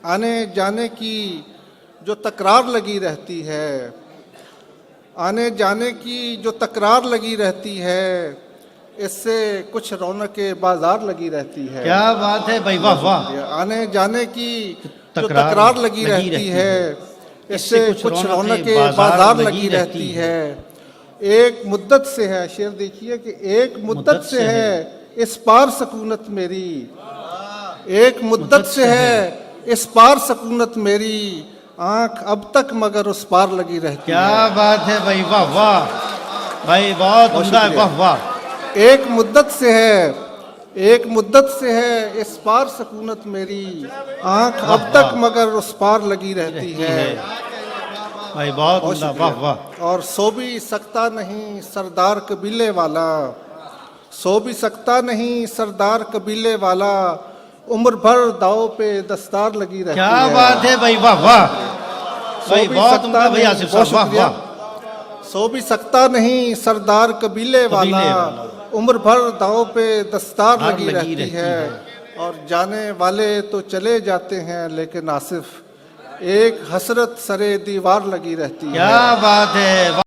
आने जाने की जो तकरार लगी रहती है, आने जाने की जो तकरार लगी रहती है, इससे कुछ रौनकें बाजार लगी रहती है। क्या बात है भाई, वाह वाह। आने जाने की जो तकरार लगी रहती है, इससे कुछ रौनकें बाजार लगी रहती है। एक मुद्दत से है, शेर देखिए कि एक मुद्दत से है इस पार सकूनत मेरी, एक मुद्दत से है इस पार सकूनत मेरी, आंख अब तक मगर उस पार लगी रहती है। क्या बात है भाई, वाह वाह भाई, बहुत उम्दा है, वाह वाह। एक मुद्दत से है, एक मुद्दत से है इस पार सकूनत मेरी, आंख अब तक मगर उस पार लगी रहती है। भाई बहुत उम्दा, वाह वाह। और सो भी सकता नहीं सरदार कबीले वाला, सो भी सकता नहीं सरदार कबीले वाला, उम्र भर दाव पे दस्तार लगी रहती है। क्या बात है भाई, वाह वाह भाई, बहुत उम्दा भाई आसिफ साहब, वाह वाह। सो भी सकता नहीं सरदार कबीले वाला, उम्र भर दाव पे दस्तार लगी रहती है। और जाने वाले तो चले जाते हैं, लेकिन आसिफ एक हसरत सरे दीवार लगी रहती है। क्या बात है।